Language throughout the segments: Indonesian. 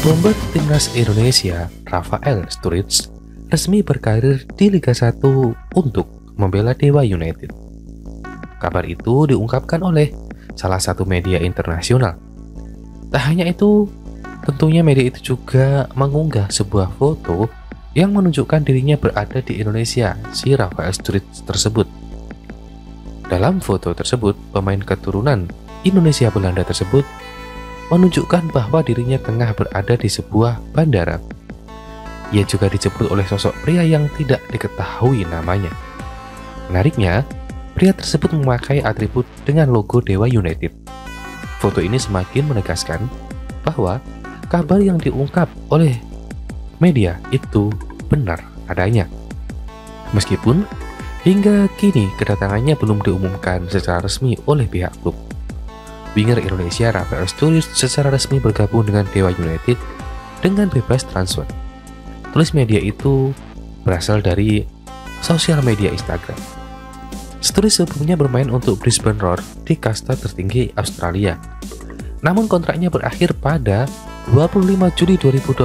Bomber timnas Indonesia, Rafael Sturridge, resmi berkarir di Liga 1 untuk membela Dewa United. Kabar itu diungkapkan oleh salah satu media internasional. Tak hanya itu, tentunya media itu juga mengunggah sebuah foto yang menunjukkan dirinya berada di Indonesia, si Rafael Sturridge tersebut. Dalam foto tersebut, pemain keturunan Indonesia Belanda tersebut menunjukkan bahwa dirinya tengah berada di sebuah bandara. Ia juga dijemput oleh sosok pria yang tidak diketahui namanya. Menariknya, pria tersebut memakai atribut dengan logo Dewa United. Foto ini semakin menegaskan bahwa kabar yang diungkap oleh media itu benar adanya. Meskipun hingga kini kedatangannya belum diumumkan secara resmi oleh pihak klub. Winger Indonesia Rafael Sturridge secara resmi bergabung dengan Dewa United dengan bebas transfer. Tulis media itu berasal dari sosial media Instagram. Sturridge sebelumnya bermain untuk Brisbane Roar di kasta tertinggi Australia. Namun kontraknya berakhir pada 25 Juli 2025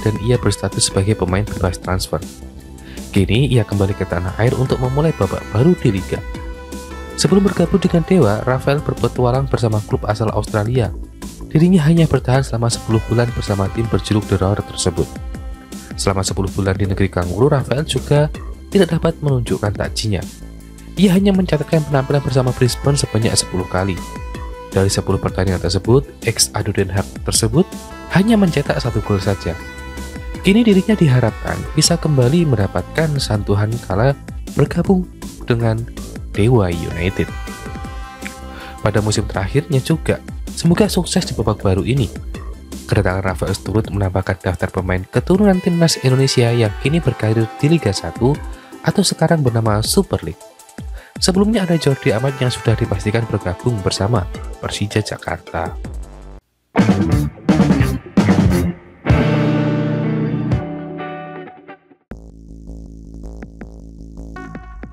dan ia berstatus sebagai pemain bebas transfer. Kini ia kembali ke tanah air untuk memulai babak baru di Liga. Sebelum bergabung dengan Dewa, Rafael berpetualang bersama klub asal Australia. Dirinya hanya bertahan selama 10 bulan bersama tim berjuluk The Roar tersebut. Selama 10 bulan di negeri Kanguru, Rafael juga tidak dapat menunjukkan tajinya. Ia hanya mencatatkan penampilan bersama Brisbane sebanyak 10 kali. Dari 10 pertandingan tersebut, ex-Ado Den Haag tersebut hanya mencetak 1 gol saja. Kini dirinya diharapkan bisa kembali mendapatkan sentuhan kala bergabung dengan Dewa United. Pada musim terakhirnya juga, semoga sukses di babak baru ini. Kedatangan Rafael Sturridge menambahkan daftar pemain keturunan timnas Indonesia yang kini berkarir di Liga 1 atau sekarang bernama Super League. Sebelumnya ada Jordi Amat yang sudah dipastikan bergabung bersama Persija Jakarta.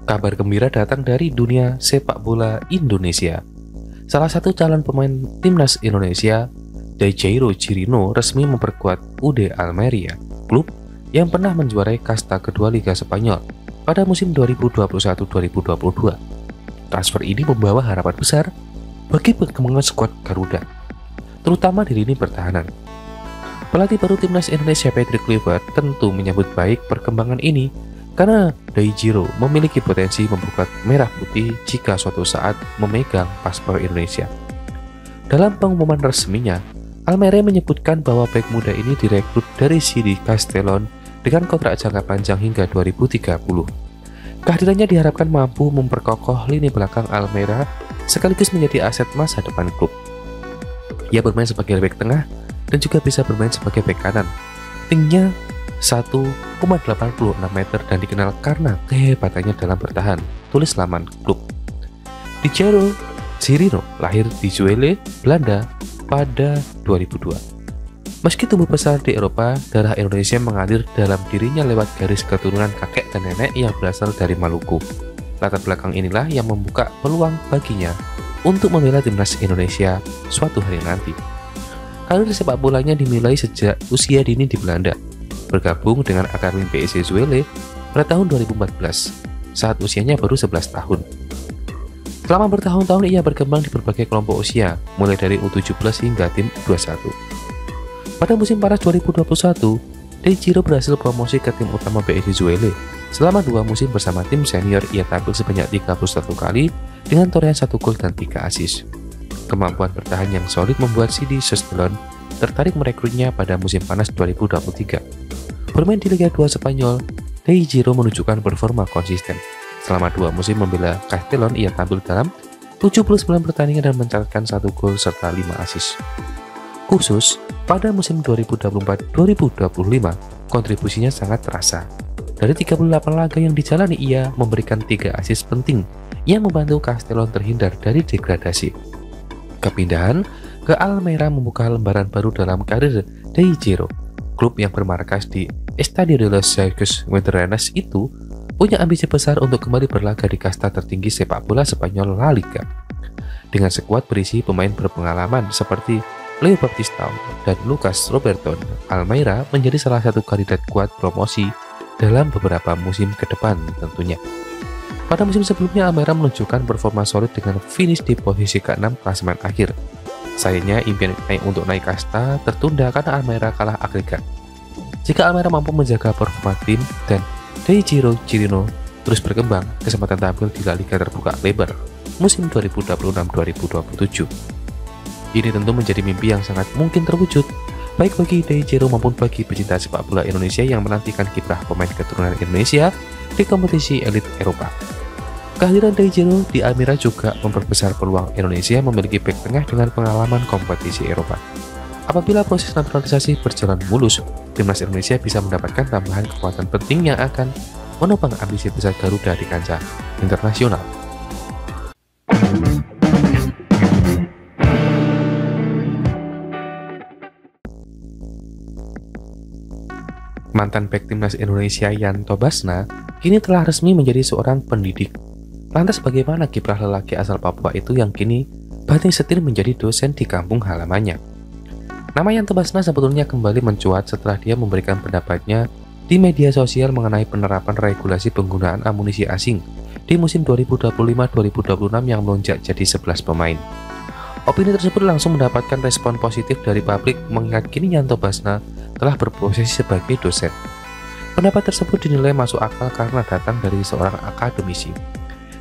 Kabar gembira datang dari dunia sepak bola Indonesia. Salah satu calon pemain timnas Indonesia, Jairo Chirino, resmi memperkuat UD Almeria, klub yang pernah menjuarai kasta kedua Liga Spanyol pada musim 2021-2022. Transfer ini membawa harapan besar bagi perkembangan skuad Garuda, terutama di lini pertahanan. Pelatih baru timnas Indonesia Patrick Kluivert tentu menyambut baik perkembangan ini karena Jairo memiliki potensi membuka merah putih jika suatu saat memegang paspor Indonesia. Dalam pengumuman resminya, Almeria menyebutkan bahwa bek muda ini direkrut dari CD Castellón dengan kontrak jangka panjang hingga 2030. Kehadirannya diharapkan mampu memperkokoh lini belakang Almeria sekaligus menjadi aset masa depan klub. Ia bermain sebagai bek tengah dan juga bisa bermain sebagai bek kanan. Tingginya 1,86 meter dan dikenal karena kehebatannya dalam bertahan, tulis laman klub. Jairo Chirino lahir di Zwolle, Belanda pada 2002. Meski tumbuh besar di Eropa, darah Indonesia mengalir dalam dirinya lewat garis keturunan kakek dan nenek yang berasal dari Maluku. Latar belakang inilah yang membuka peluang baginya untuk membela timnas Indonesia suatu hari nanti. Karir sepak bolanya dimulai sejak usia dini di Belanda. Bergabung dengan Akademi PSC Zwolle pada tahun 2014 saat usianya baru 11 tahun. Selama bertahun-tahun ia berkembang di berbagai kelompok usia, mulai dari U17 hingga tim U21. Pada musim panas 2021, Jairo berhasil promosi ke tim utama PSC Zwolle. Selama 2 musim bersama tim senior, ia tampil sebanyak 31 kali dengan torehan 1 gol dan 3 assist. Kemampuan bertahan yang solid membuat CD Castellón tertarik merekrutnya pada musim panas 2023. Bermain di Liga 2 Spanyol, Jairo menunjukkan performa konsisten. Selama 2 musim membela Castellón, ia tampil dalam 79 pertandingan dan mencatatkan 1 gol serta 5 assist. Khusus pada musim 2024-2025, kontribusinya sangat terasa. Dari 38 laga yang dijalani, ia memberikan 3 assist penting yang membantu Castellón terhindar dari degradasi. Kepindahan ke Almeria membuka lembaran baru dalam karir Jairo. Klub yang bermarkas di Estadio de los Circus Veteranos itu punya ambisi besar untuk kembali berlaga di kasta tertinggi sepak bola Spanyol La Liga. Dengan skuad berisi pemain berpengalaman seperti Leo Baptista dan Lucas Roberto Almeida menjadi salah satu kandidat kuat promosi dalam beberapa musim ke depan tentunya. Pada musim sebelumnya, Almeida menunjukkan performa solid dengan finish di posisi ke-6 klasemen akhir. Sayangnya, impian untuk naik kasta tertunda karena Almeida kalah agregat. Jika Almeida mampu menjaga performa tim dan Daichiro Chirino terus berkembang, kesempatan tampil di La Liga terbuka lebar musim 2026-2027. Ini tentu menjadi mimpi yang sangat mungkin terwujud, baik bagi Daichiro maupun bagi pecinta sepak bola Indonesia yang menantikan kiprah pemain keturunan Indonesia di kompetisi elit Eropa. Kehadiran Daichiro di Almeida juga memperbesar peluang Indonesia memiliki bek tengah dengan pengalaman kompetisi Eropa. Apabila proses naturalisasi berjalan mulus, timnas Indonesia bisa mendapatkan tambahan kekuatan penting yang akan menopang ambisi besar Garuda di kancah internasional. Mantan bek timnas Indonesia Yanto Basna kini telah resmi menjadi seorang pendidik. Lantas bagaimana kiprah lelaki asal Papua itu yang kini banting setir menjadi dosen di kampung halamannya? Nama Yanto Basna sebetulnya kembali mencuat setelah dia memberikan pendapatnya di media sosial mengenai penerapan regulasi penggunaan amunisi asing di musim 2025-2026 yang melonjak jadi 11 pemain. Opini tersebut langsung mendapatkan respon positif dari publik mengingat kini Yanto Basna telah berprofesi sebagai dosen. Pendapat tersebut dinilai masuk akal karena datang dari seorang akademisi.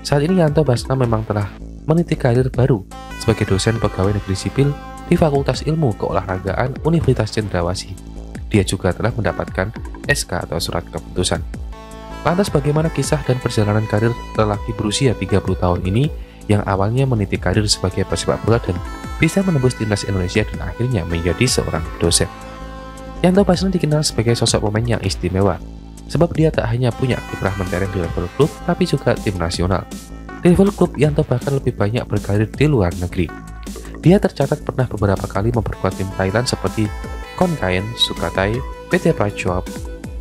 Saat ini Yanto Basna memang telah meniti karir baru sebagai dosen pegawai negeri sipil di Fakultas Ilmu Keolahragaan Universitas Cendrawasih. Dia juga telah mendapatkan SK atau surat keputusan. Lantas bagaimana kisah dan perjalanan karir lelaki berusia 30 tahun ini yang awalnya meniti karir sebagai pesepak bola dan bisa menembus timnas Indonesia dan akhirnya menjadi seorang dosen? Yanto Basna dikenal sebagai sosok pemain yang istimewa, sebab dia tak hanya punya kiprah mentereng di level klub, tapi juga tim nasional. Di level klub, Yanto bahkan lebih banyak berkarir di luar negeri. Dia tercatat pernah beberapa kali memperkuat tim Thailand seperti Konkaen, Sukhathai, PT Prachuap,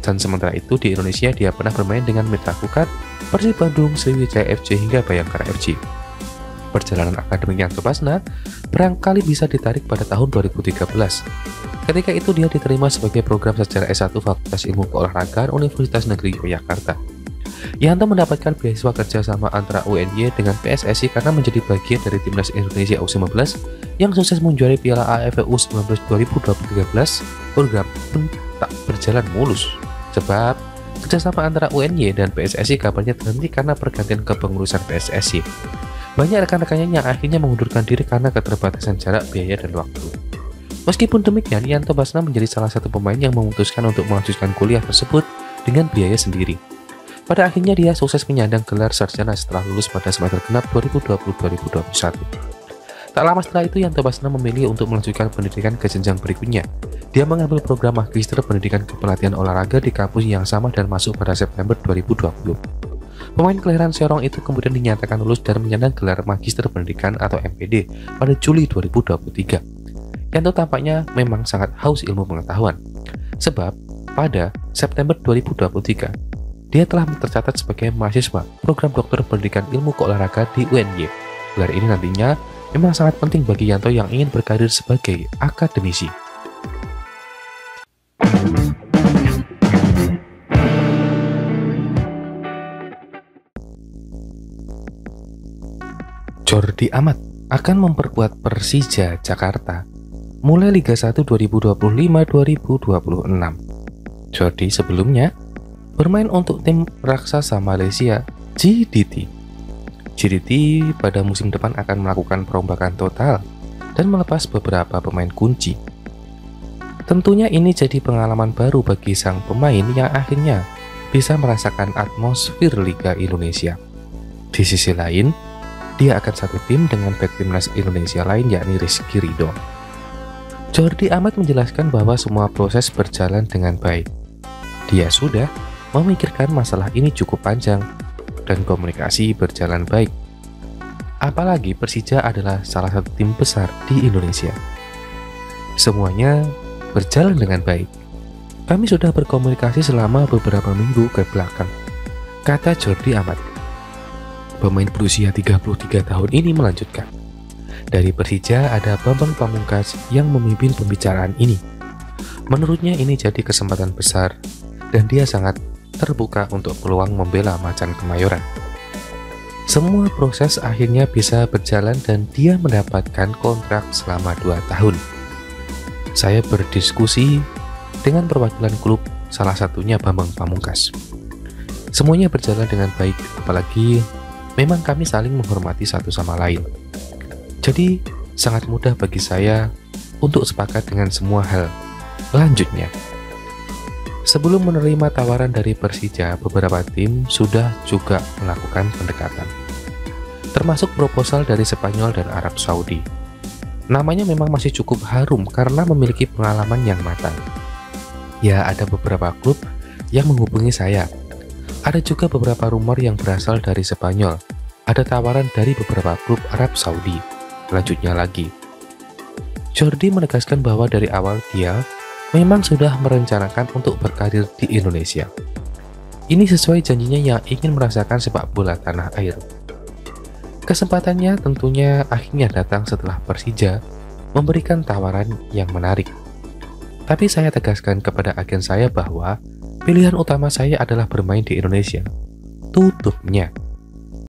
dan sementara itu di Indonesia dia pernah bermain dengan Mitra Kukar, Persib Bandung, Sriwijaya FC hingga Bayangkara FC. Perjalanan akademik Yanto Basna barangkali bisa ditarik pada tahun 2013. Ketika itu dia diterima sebagai program sejarah S1 Fakultas Ilmu Keolahragaan Universitas Negeri Yogyakarta. Yanto mendapatkan beasiswa kerjasama antara UNY dengan PSSI karena menjadi bagian dari timnas Indonesia U19 yang sukses menjuarai Piala AFF U19 2013. Program pun tak berjalan mulus, sebab kerjasama antara UNY dan PSSI kabarnya terhenti karena pergantian kepengurusan PSSI. Banyak rekan-rekannya yang akhirnya mengundurkan diri karena keterbatasan jarak, biaya, dan waktu. Meskipun demikian, Yanto Basna menjadi salah satu pemain yang memutuskan untuk melanjutkan kuliah tersebut dengan biaya sendiri. Pada akhirnya dia sukses menyandang gelar sarjana setelah lulus pada semester genap 2020-2021. Tak lama setelah itu, Yanto Basna memilih untuk melanjutkan pendidikan ke jenjang berikutnya. Dia mengambil program Magister Pendidikan Kepelatihan Olahraga di kampus yang sama dan masuk pada September 2020. Pemain kelahiran Serong itu kemudian dinyatakan lulus dan menyandang gelar Magister Pendidikan atau MPD pada Juli 2023. Yanto tampaknya memang sangat haus ilmu pengetahuan, sebab pada September 2023, dia telah tercatat sebagai mahasiswa program dokter pendidikan ilmu keolahragaan di UNY. Gelar ini nantinya memang sangat penting bagi Yanto yang ingin berkarir sebagai akademisi. Jordi Amat akan memperkuat Persija Jakarta mulai Liga 1 2025-2026. Jordi sebelumnya bermain untuk tim raksasa Malaysia GDT. GDT pada musim depan akan melakukan perombakan total dan melepas beberapa pemain kunci. Tentunya ini jadi pengalaman baru bagi sang pemain yang akhirnya bisa merasakan atmosfer Liga Indonesia. Di sisi lain, dia akan satu tim dengan bek timnas Indonesia lain yakni Rizky Ridho. Jordi Amat menjelaskan bahwa semua proses berjalan dengan baik. Dia sudah memikirkan masalah ini cukup panjang dan komunikasi berjalan baik. Apalagi Persija adalah salah satu tim besar di Indonesia. Semuanya berjalan dengan baik. Kami sudah berkomunikasi selama beberapa minggu ke belakang, kata Jordi Amat. Pemain berusia 33 tahun ini melanjutkan. Dari Persija ada Bambang Pamungkas yang memimpin pembicaraan ini. Menurutnya ini jadi kesempatan besar dan dia sangat terbuka untuk peluang membela Macan Kemayoran. Semua proses akhirnya bisa berjalan dan dia mendapatkan kontrak selama 2 tahun. Saya berdiskusi dengan perwakilan klub, salah satunya Bambang Pamungkas. Semuanya berjalan dengan baik, apalagi memang kami saling menghormati satu sama lain. Jadi sangat mudah bagi saya untuk sepakat dengan semua hal. Lanjutnya, sebelum menerima tawaran dari Persija, beberapa tim sudah juga melakukan pendekatan, termasuk proposal dari Spanyol dan Arab Saudi. Namanya memang masih cukup harum karena memiliki pengalaman yang matang. Ya, ada beberapa klub yang menghubungi saya. Ada juga beberapa rumor yang berasal dari Spanyol. Ada tawaran dari beberapa klub Arab Saudi. Lanjutnya lagi, Jordi menegaskan bahwa dari awal dia memang sudah merencanakan untuk berkarir di Indonesia. Ini sesuai janjinya yang ingin merasakan sepak bola tanah air. Kesempatannya tentunya akhirnya datang setelah Persija memberikan tawaran yang menarik. Tapi saya tegaskan kepada agen saya bahwa pilihan utama saya adalah bermain di Indonesia. Tutupnya.